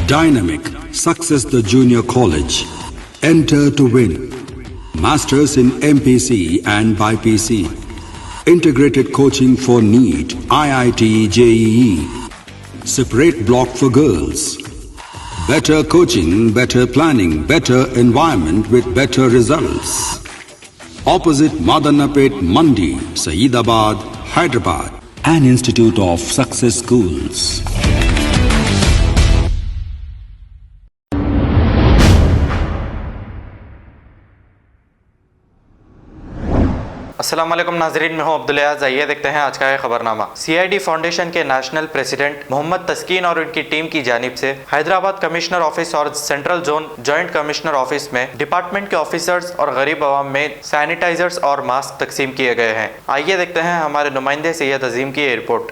Dynamic Success the Junior College. Enter to win. Masters in MPC and BPC. Integrated coaching for NEET, IIT, JEE. Separate block for girls. Better coaching, better planning, better environment with better results. Opposite Madanapet Mandi, Saeedabad, Hyderabad. An Institute of Success Schools. अस्सलाम वालेकुम नाजरीन, मैं हूं अब्दुल अयाज। आइए देखते हैं आज का है खबरनामा। सीआईडी फाउंडेशन के नेशनल प्रेसिडेंट मोहम्मद तस्कीन और उनकी टीम की जानिब से हैदराबाद कमिश्नर ऑफिस और central zone joint commissioner office में डिपार्टमेंट के ऑफिसर्स और गरीब आवाम में सैनिटाइजर्स और मास्क तकसीम किए गए हैं। आइए देखते हैं हमारे नुमाइंदे सैयद अजीम की रिपोर्ट।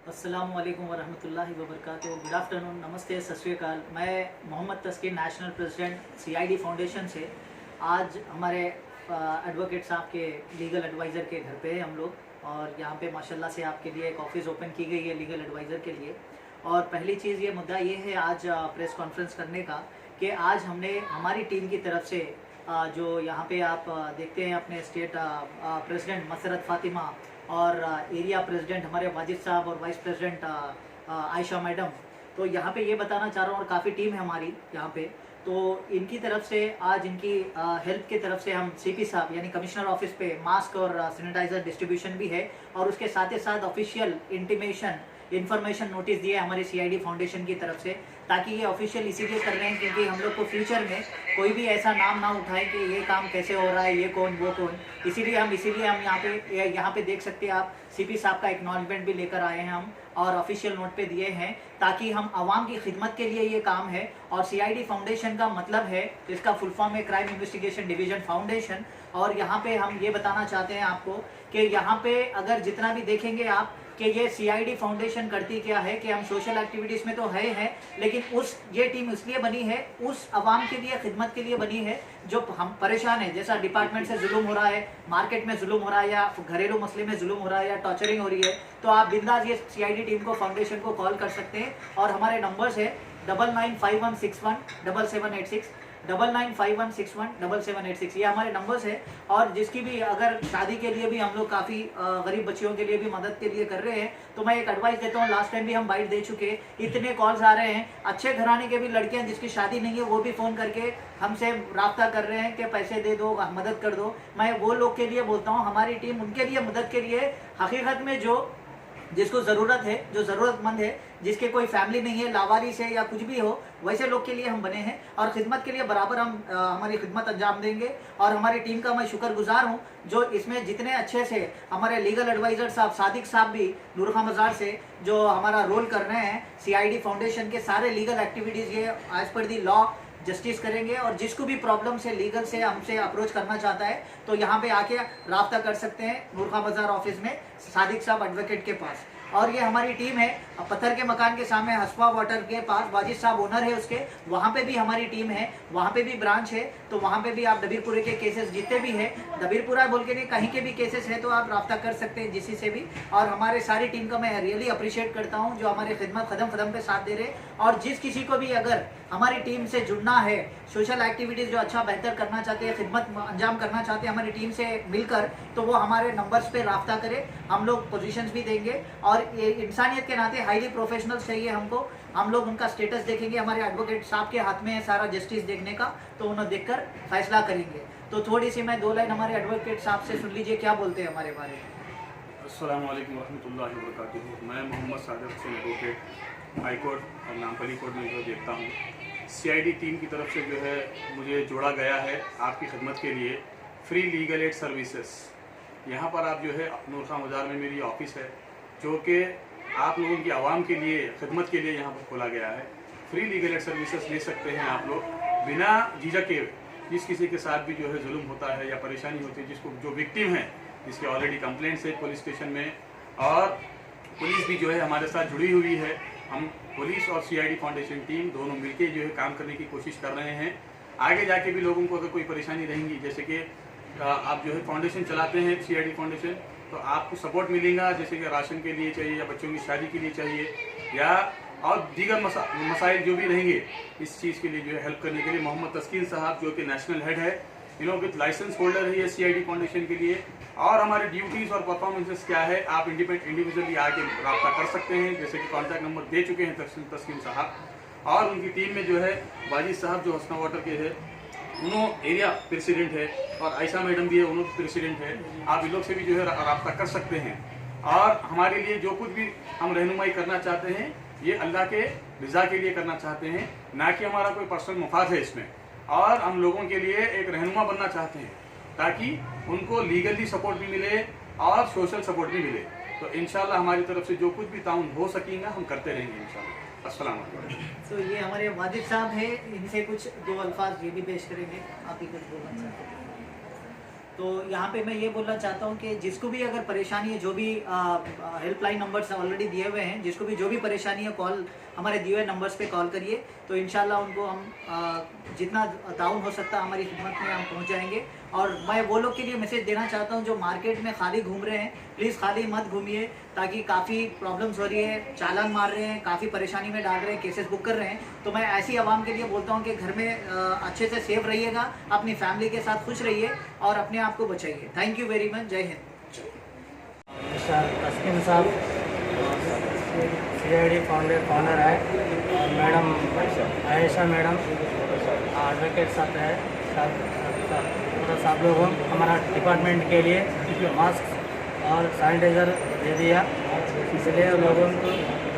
अस्सलामु अलैकुम वरहमतुल्लाहि वबरकातुहू। गुड आफ्टरनून, नमस्ते, सत श्री अकाल। मैं मोहम्मद तस्कीन, नेशनल प्रेसिडेंट सीआईडी फाउंडेशन से आज हमारे एडवोकेट साहब के लीगल एडवाइज़र के घर पे हैं हम लोग, और यहाँ पे माशाल्लाह से आपके लिए एक ऑफ़िस ओपन की गई है लीगल एडवाइज़र के लिए। और पहली चीज़ ये मुद्दा ये है आज प्रेस कॉन्फ्रेंस करने का कि आज हमने हमारी टीम की तरफ से जो यहाँ पे आप देखते हैं अपने स्टेट प्रेसिडेंट मसरत फ़ातिमा और एरिया प्रेसिडेंट हमारे वाजिद साहब और वाइस प्रेसिडेंट आयशा मैडम, तो यहाँ पे ये बताना चाह रहा हूँ, और काफ़ी टीम है हमारी यहाँ पे, तो इनकी तरफ से आज इनकी हेल्प की तरफ से हम सीपी साहब यानी कमिश्नर ऑफिस पे मास्क और सैनिटाइज़र डिस्ट्रीब्यूशन भी है, और उसके साथ ही साथ ऑफिशियल इंटीमेशन इन्फॉर्मेशन नोटिस दिए हमारे सीआईडी फाउंडेशन की तरफ से, ताकि ये ऑफिशियल इसीलिए कर रहे हैं क्योंकि हम लोग को फ्यूचर में कोई भी ऐसा नाम ना उठाए कि ये काम कैसे हो रहा है, ये कौन वो कौन। इसीलिए हम यहाँ पे देख सकते हैं आप, सीपी साहब का एक्नॉलेजमेंट भी लेकर आए हैं हम, और ऑफिशियल नोट पे दिए हैं, ताकि हम आवाम की खिदमत के लिए ये काम है। और सीआईडी फाउंडेशन का मतलब है, इसका फुल फॉर्म है क्राइम इन्वेस्टिगेशन डिवीजन फाउंडेशन। और यहाँ पे हम ये बताना चाहते हैं आपको कि यहाँ पे अगर जितना भी देखेंगे आप कि ये सीआईडी फाउंडेशन करती क्या है कि हम सोशल एक्टिविटीज़ में तो है, लेकिन ये टीम इसलिए बनी है, उस आवाम के लिए खिदमत के लिए बनी है जो हम परेशान है। जैसा डिपार्टमेंट से जुल्म हो रहा है, मार्केट में जुल्म हो रहा है, या घरेलू मसले में जुल्म हो रहा है, या टॉर्चरिंग हो रही है, तो आप बिंदास ये सीआईडी टीम को फाउंडेशन को कॉल कर सकते हैं। और हमारे नंबर्स है 9951617786, 9951617786, ये हमारे नंबर्स है। और जिसकी भी अगर शादी के लिए भी हम लोग काफ़ी गरीब बच्चियों के लिए भी मदद के लिए कर रहे हैं, तो मैं एक एडवाइस देता हूँ, लास्ट टाइम भी हम बाइट दे चुके, इतने कॉल्स आ रहे हैं, अच्छे घराने के भी लड़कियाँ जिसकी शादी नहीं है वो भी फ़ोन करके हमसे राब्ता कर रहे हैं कि पैसे दे दो, मदद कर दो। मैं वो लोग के लिए बोलता हूँ, हमारी टीम उनके लिए मदद के लिए, हकीकत में जिसको ज़रूरत है, जो ज़रूरतमंद है, जिसके कोई फैमिली नहीं है, लावारिस है या कुछ भी हो, वैसे लोग के लिए हम बने हैं, और ख़िदमत के लिए बराबर हम हमारी खिदमत अंजाम देंगे। और हमारी टीम का मैं शुक्रगुजार हूँ जो इसमें जितने अच्छे से हमारे लीगल एडवाइज़र साहब सादिक साहब भी नूर खां मज़ार से जो हमारा रोल कर रहे हैं, सीआईडी फाउंडेशन के सारे लीगल एक्टिविटीज़ ये as per the law justice करेंगे। और जिसको भी प्रॉब्लम से लीगल से हमसे अप्रोच करना चाहता है तो यहाँ पे आके राब्ता कर सकते हैं नूर खां बाजार ऑफिस में सादिक साहब एडवोकेट के पास। और ये हमारी टीम है पत्थर के मकान के सामने हसफा वाटर के पास, वाजिद साहब ओनर है उसके, वहाँ पे भी हमारी टीम है, वहाँ पे भी ब्रांच है, तो वहाँ पे भी आप दबीरपुरे के केसेस जितने भी हैं, दबीरपुरा बोल के नहीं कहीं के भी केसेस है तो आप राब्ता कर सकते हैं जिसी से भी। और हमारे सारी टीम का मैं रियली अप्रिशिएट करता हूँ जो हमारे खिदमत कदम पे साथ दे रहे। और जिस किसी को भी अगर हमारी टीम से जुड़ना है, सोशल एक्टिविटीज़ जो अच्छा बेहतर करना चाहते हैं, खिदमत अंजाम करना चाहते हैं हमारी टीम से मिलकर, तो वो हमारे नंबर्स पे राब्ता करें, हम लोग पोजीशंस भी देंगे। और इंसानियत के नाते हाईली प्रोफेशनल्स चाहिए हमको, हम लोग उनका स्टेटस देखेंगे, हमारे एडवोकेट साहब के हाथ में है सारा जस्टिस देखने का, तो उन्हें देखकर फैसला करेंगे। तो थोड़ी सी मैं 2 लाइन हमारे एडवोकेट साहब से सुन लीजिए क्या बोलते हैं हमारे बारे में। अस्सलाम वालेकुम रहमतुल्लाहि व बरकातुहू। मैं Mohammed Sadiq Hussain advocate high court और नामपली कोर्ट में जो देखता हूँ, सीआईडी टीम की तरफ से जो है मुझे जोड़ा गया है आपकी खिदमत के लिए फ्री लीगल एड सर्विसेज। यहाँ पर आप जो है नूर खां बाजार में मेरी ऑफिस है जो कि आप लोगों की आवाम के लिए खिदमत के लिए यहाँ पर खोला गया है। फ्री लीगल एड सर्विसेज ले सकते हैं आप लोग बिना झिझक के। जिस किसी के साथ भी जो है जुल्म होता है या परेशानी होती है, जिसको जो विक्टिम है, जिसके ऑलरेडी कंप्लेंट्स है पुलिस स्टेशन में, और पुलिस भी जो है हमारे साथ जुड़ी हुई है। हम पुलिस और CID फाउंडेशन टीम दोनों मिलके जो है काम करने की कोशिश कर रहे हैं। आगे जाके भी लोगों को अगर कोई परेशानी रहेंगी, जैसे कि आप जो है फाउंडेशन चलाते हैं CID फाउंडेशन, तो आपको सपोर्ट मिलेगा, जैसे कि राशन के लिए चाहिए या बच्चों की शादी के लिए चाहिए या और दीगर मसाइल जो भी रहेंगे, इस चीज़ के लिए जो है हेल्प करने के लिए मोहम्मद तस्कीन साहब जो कि नेशनल हेड है, इन्हों विद लाइसेंस होल्डर है ये CID फाउंडेशन के लिए। और हमारे ड्यूटीज़ और परफॉर्मेंसेस क्या है, आप इंडिविजुअली आके रब्ता कर सकते हैं, जैसे कि कॉन्टैक्ट नंबर दे चुके हैं तस्कीन साहब। और उनकी टीम में जो है वाजिद साहब जो हसना वाटर के है, उन्होंने एरिया प्रेसिडेंट है, और आयशा मैडम भी है, उन्होंने प्रेसिडेंट है। आप इन लोग से भी जो है रब्ता कर सकते हैं। और हमारे लिए जो कुछ भी हम रहनुमाई करना चाहते हैं, ये अल्लाह के रज़ा के लिए करना चाहते हैं, ना कि हमारा कोई पर्सनल मुफाद है इसमें। और हम लोगों के लिए एक रहनुमा बनना चाहते हैं ताकि उनको लीगली सपोर्ट भी मिले और सोशल सपोर्ट भी मिले। तो इंशाल्लाह हमारी तरफ से जो कुछ भी ताउन हो सकेगा हम करते रहेंगे इंशाल्लाह। अस्सलाम वालेकुम। तो ये हमारे वाजिद साहब हैं, इनसे कुछ दो अल्फाज ये भी पेश करेंगे। आप ही कुछ बोलना चाहते हैं? तो यहाँ पे मैं ये बोलना चाहता हूँ कि जिसको भी अगर परेशानी है, जो भी हेल्पलाइन नंबर्स ऑलरेडी दिए हुए हैं, जिसको भी जो भी परेशानी है, कॉल हमारे दिए हुए नंबर्स पे कॉल करिए। तो इंशाल्लाह उनको हम जितना ताउन हो सकता है हमारी खिदमत में हम पहुँच जाएंगे। और मैं वो लोग के लिए मैसेज देना चाहता हूँ जो मार्केट में खाली घूम रहे हैं, प्लीज़ खाली मत घूमिए, ताकि काफ़ी प्रॉब्लम्स हो रही है, चालान मार रहे हैं, काफ़ी परेशानी में डाल रहे हैं, केसेस बुक कर रहे हैं। तो मैं ऐसी आवाम के लिए बोलता हूँ कि घर में अच्छे से सेफ रहिएगा, अपनी फैमिली के साथ खुश रहिए और अपने आप को बचाइए। Thank you very much. जय हिंद। तस्कीन साहब CID फाउंडर है, और मैडम आयशा मैडम एडवोकेट साथ है, पूरा सब लोगों हमारा डिपार्टमेंट के लिए मास्क और सैनिटाइज़र दे दिया, इसलिए लोगों को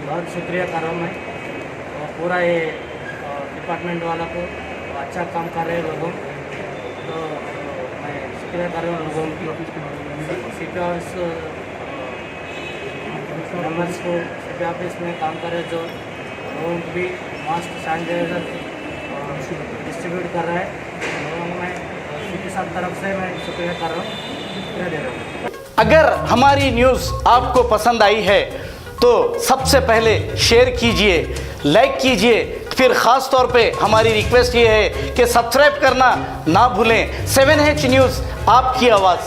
बहुत शुक्रिया कर रहा हूँ मैं। और पूरा ये डिपार्टमेंट वाला को अच्छा काम कर रहे हैं लोगों, तो मैं शुक्रिया कर रहा हूँ लोगों की। CP ऑफिस मेम्बर्स को, CP ऑफिस में काम कर रहे जो लोगों को भी मास्क सैनिटाइज़र डिस्ट्रीब्यूट कर रहा है, लोगों को मैं CP साहब तरफ से मैं शुक्रिया कर रहा हूँ, शुक्रिया दे रहा हूँ। अगर हमारी न्यूज़ आपको पसंद आई है तो सबसे पहले शेयर कीजिए, लाइक कीजिए, फिर ख़ास तौर पे हमारी रिक्वेस्ट ये है कि सब्सक्राइब करना ना भूलें। 7H न्यूज़, आपकी आवाज़।